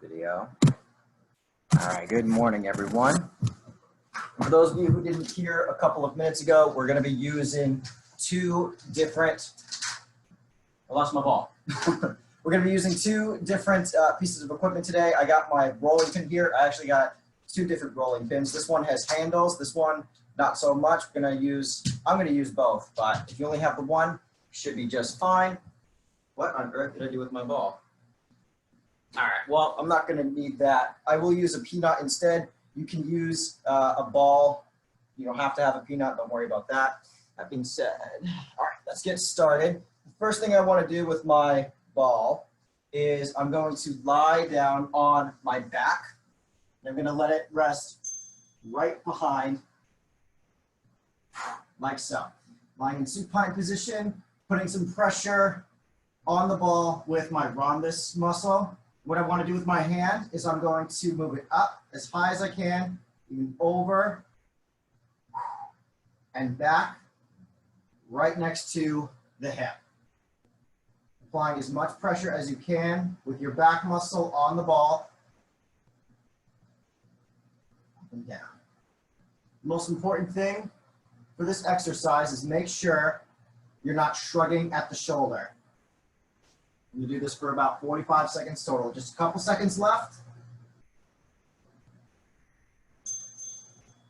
Video. All right, good morning, everyone. For those of you who didn't hear a couple of minutes ago, we're going to be using two different, I lost my ball. We're going to be using two different pieces of equipment today. I got my rolling pin here. I actually got two different rolling pins. This one has handles. This one, not so much. I'm going to use both, but if you only have the one, you should be just fine. What on earth did I do with my ball? All right, well, I'm not going to need that. I will use a peanut instead. You can use a ball. You don't have to have a peanut. Don't worry about that. That being said, all right, let's get started. The first thing I want to do with my ball is I'm going to lie down on my back. I'm going to let it rest right behind, like so. Lying in supine position, putting some pressure on the ball with my rhombus muscle. What I want to do with my hand is I'm going to move it up as high as I can, even over and back, right next to the hip. Applying as much pressure as you can with your back muscle on the ball. Up and down. The most important thing for this exercise is make sure you're not shrugging at the shoulder. You do this for about 45 seconds total. Just a couple seconds left.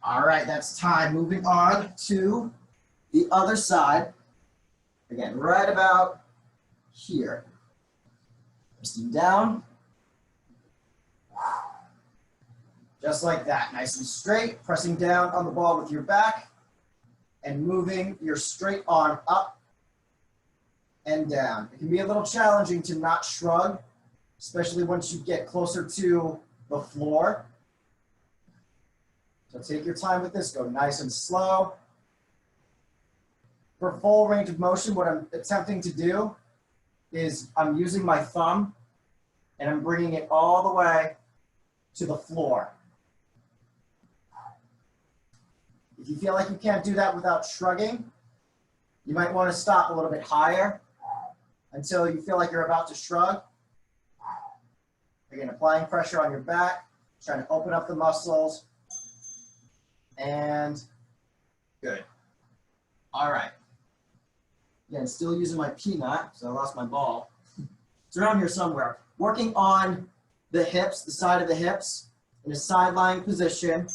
All right, that's time. Moving on to the other side. Again, right about here. Resting down. Just like that, nice and straight. Pressing down on the ball with your back and moving your straight arm up and down. It can be a little challenging to not shrug, especially once you get closer to the floor. So take your time with this, go nice and slow. For full range of motion, what I'm attempting to do is I'm using my thumb and I'm bringing it all the way to the floor. If you feel like you can't do that without shrugging, you might want to stop a little bit higher until you feel like you're about to shrug. Again, applying pressure on your back, trying to open up the muscles. And good. All right. Again, still using my peanut, so I lost my ball. It's around here somewhere. Working on the hips, the side of the hips, in a side lying position.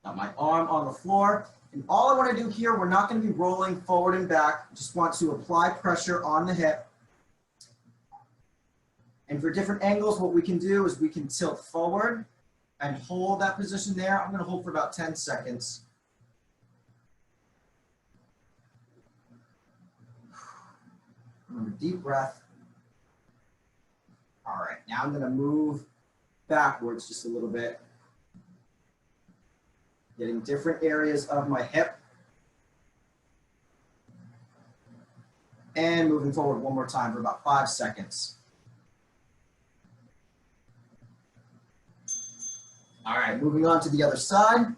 Got my arm on the floor. And all I want to do here, we're not going to be rolling forward and back. Just want to apply pressure on the hip. And for different angles, what we can do is we can tilt forward and hold that position there. I'm going to hold for about 10 seconds. Remember, deep breath. All right, now I'm going to move backwards just a little bit. Getting different areas of my hip. And moving forward one more time for about 5 seconds. All right, moving on to the other side.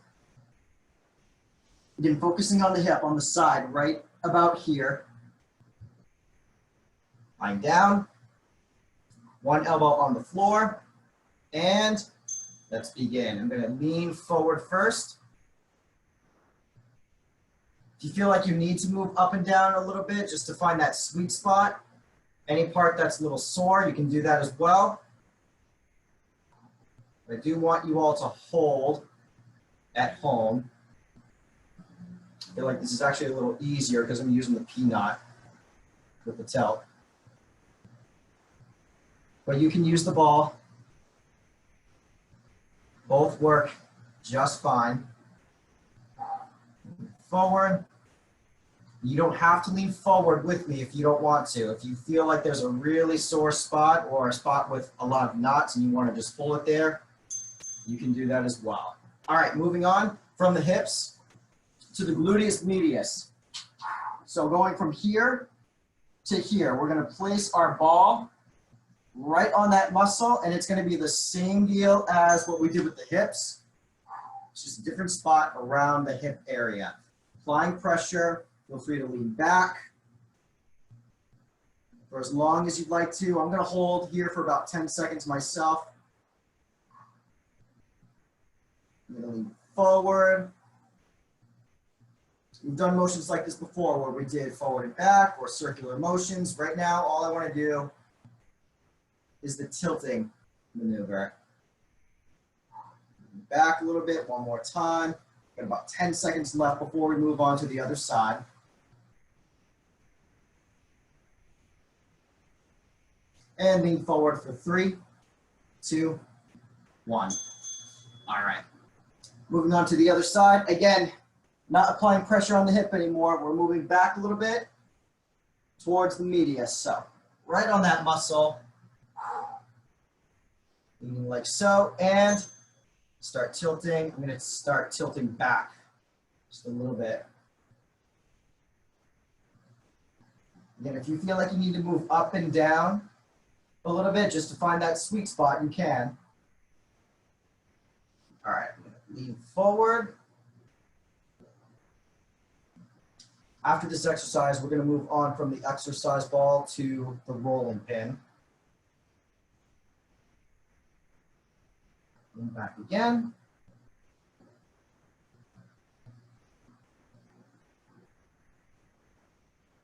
Again, focusing on the hip on the side, right about here. Lying down. One elbow on the floor. And let's begin. I'm going to lean forward first. If you feel like you need to move up and down a little bit just to find that sweet spot, any part that's a little sore, you can do that as well. I do want you all to hold at home. I feel like this is actually a little easier because I'm using the peanut with the tilt. But you can use the ball. Both work just fine. Forward. You don't have to lean forward with me if you don't want to. If you feel like there's a really sore spot or a spot with a lot of knots and you want to just pull it there, you can do that as well. All right, moving on from the hips to the gluteus medius. So going from here to here, we're going to place our ball right on that muscle, and it's going to be the same deal as what we did with the hips. It's just a different spot around the hip area. Applying pressure, feel free to lean back. for as long as you'd like to. I'm going to hold here for about 10 seconds myself. I'm going to lean forward. We've done motions like this before where we did forward and back or circular motions. Right now, all I want to do is the tilting maneuver. Back a little bit, one more time. Got about 10 seconds left before we move on to the other side. And lean forward for 3, 2, 1. All right. Moving on to the other side. Again, not applying pressure on the hip anymore. We're moving back a little bit towards the medius. So right on that muscle. Leaning like so, and start tilting. I'm going to start tilting back just a little bit. Again, if you feel like you need to move up and down a little bit just to find that sweet spot, you can. All right, I'm going to lean forward. After this exercise, we're going to move on from the exercise ball to the rolling pin. Lean back again.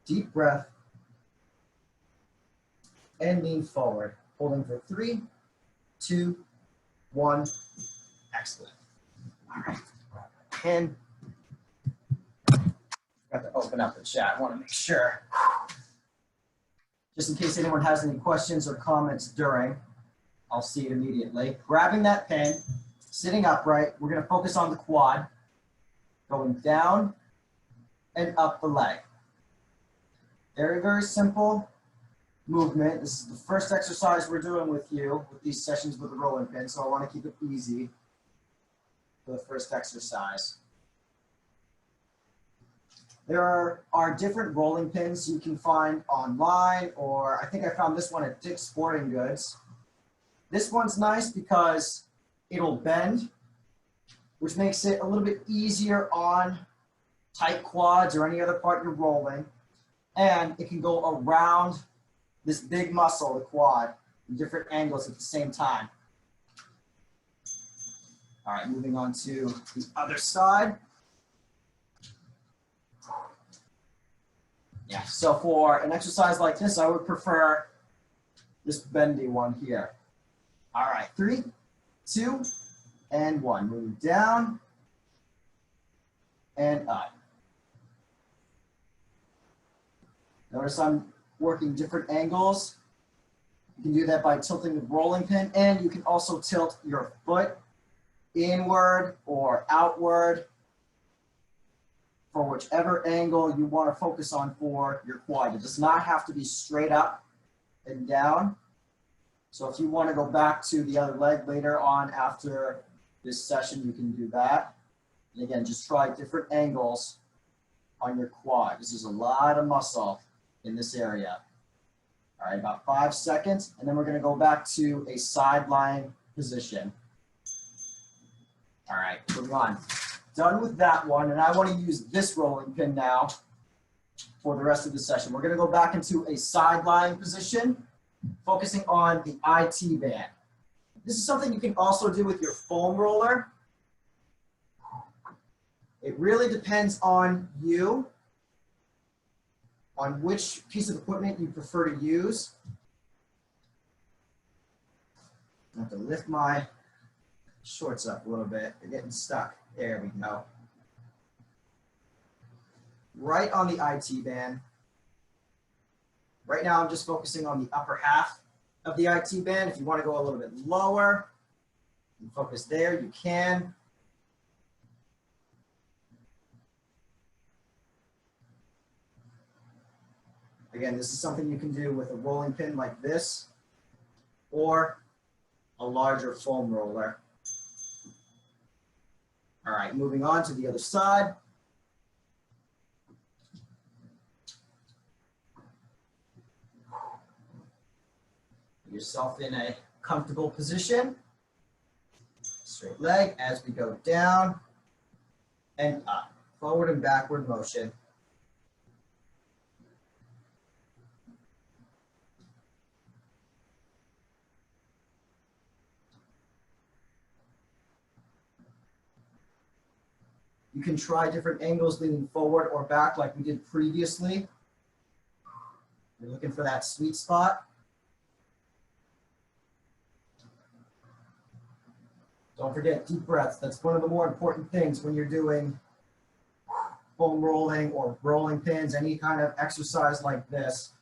Deep breath. And lean forward. Holding for 3, 2, 1. Excellent. All right. And got to open up the chat. I want to make sure. Just in case anyone has any questions or comments during, I'll see it immediately. Grabbing that pin, sitting upright. We're going to focus on the quad. Going down and up the leg. Very, very simple movement. This is the first exercise we're doing with you with these sessions with the rolling pin, so I want to keep it easy for the first exercise. There are different rolling pins you can find online, or I think I found this one at Dick's Sporting Goods. This one's nice because it'll bend, which makes it a little bit easier on tight quads or any other part you're rolling. And it can go around this big muscle, the quad, in different angles at the same time. All right, moving on to the other side. Yeah, so for an exercise like this, I would prefer this bendy one here. All right, 3, 2, and 1. Move down and up. Notice I'm working different angles. You can do that by tilting the rolling pin, and you can also tilt your foot inward or outward for whichever angle you want to focus on for your quad. It does not have to be straight up and down. So if you want to go back to the other leg later on after this session, you can do that. And again, just try different angles on your quad. This is a lot of muscle in this area. All right, about 5 seconds, and then we're going to go back to a sideline position. All right, moving on. Done with that one, and I want to use this rolling pin now for the rest of the session. We're going to go back into a sideline position, focusing on the IT band. This is something you can also do with your foam roller. It really depends on you, on which piece of equipment you prefer to use. I have to lift my shorts up a little bit. They're getting stuck. There we go. Right on the IT band. Right now I'm just focusing on the upper half of the IT band. If you want to go a little bit lower and focus there, you can. Again, this is something you can do with a rolling pin like this or a larger foam roller. All right, moving on to the other side. Put yourself in a comfortable position. Straight leg as we go down and up. Forward and backward motion. You can try different angles leaning forward or back like we did previously. You're looking for that sweet spot. Don't forget deep breaths. That's one of the more important things when you're doing foam rolling or rolling pins, any kind of exercise like this,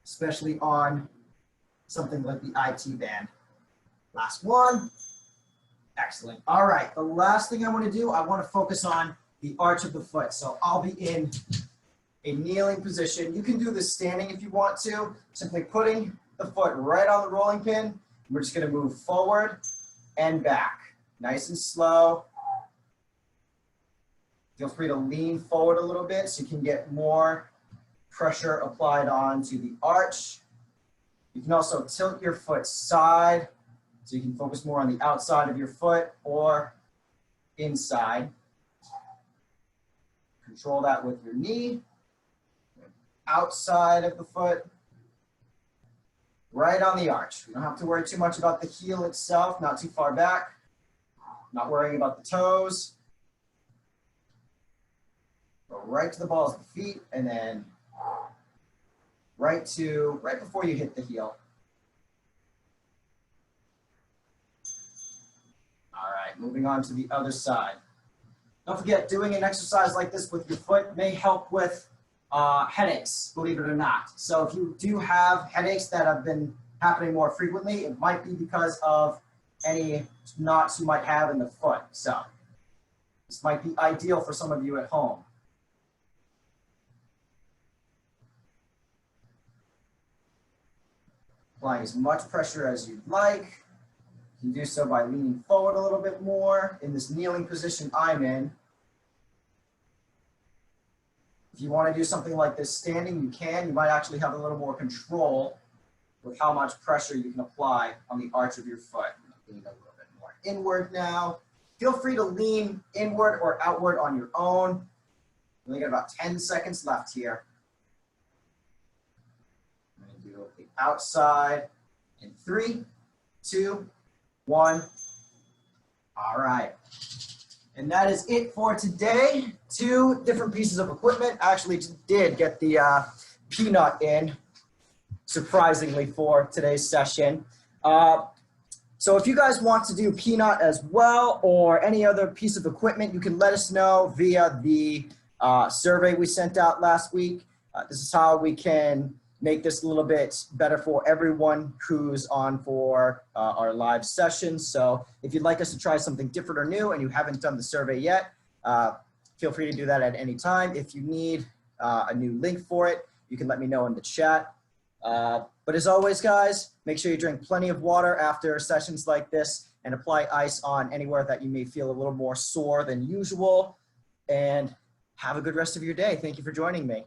especially on something like the IT band. Last one. Excellent. All right, the last thing I want to do, I want to focus on the arch of the foot. So I'll be in a kneeling position. You can do this standing if you want to, simply putting the foot right on the rolling pin. We're just going to move forward and back, nice and slow. Feel free to lean forward a little bit so you can get more pressure applied onto the arch. You can also tilt your foot side so you can focus more on the outside of your foot or inside. Control that with your knee, outside of the foot, right on the arch. We don't have to worry too much about the heel itself, not too far back, not worrying about the toes. Go right to the balls of the feet and then right before you hit the heel. All right, moving on to the other side. Don't forget, doing an exercise like this with your foot may help with headaches, believe it or not. So if you do have headaches that have been happening more frequently, it might be because of any knots you might have in the foot. So this might be ideal for some of you at home. Applying as much pressure as you'd like. You can do so by leaning forward a little bit more in this kneeling position I'm in. If you want to do something like this standing, you can. You might actually have a little more control with how much pressure you can apply on the arch of your foot. Lean a little bit more inward now. Feel free to lean inward or outward on your own. We only got about 10 seconds left here. I'm going to do the outside in 3, 2, 1. All right. And that is it for today. 2 different pieces of equipment. I actually did get the peanut in, surprisingly, for today's session. So if you guys want to do peanut as well or any other piece of equipment, you can let us know via the survey we sent out last week. This is how we can make this a little bit better for everyone who's on for our live session. So if you'd like us to try something different or new and you haven't done the survey yet, feel free to do that at any time. If you need a new link for it, you can let me know in the chat. But as always, guys, make sure you drink plenty of water after sessions like this and apply ice on anywhere that you may feel a little more sore than usual. And have a good rest of your day. Thank you for joining me.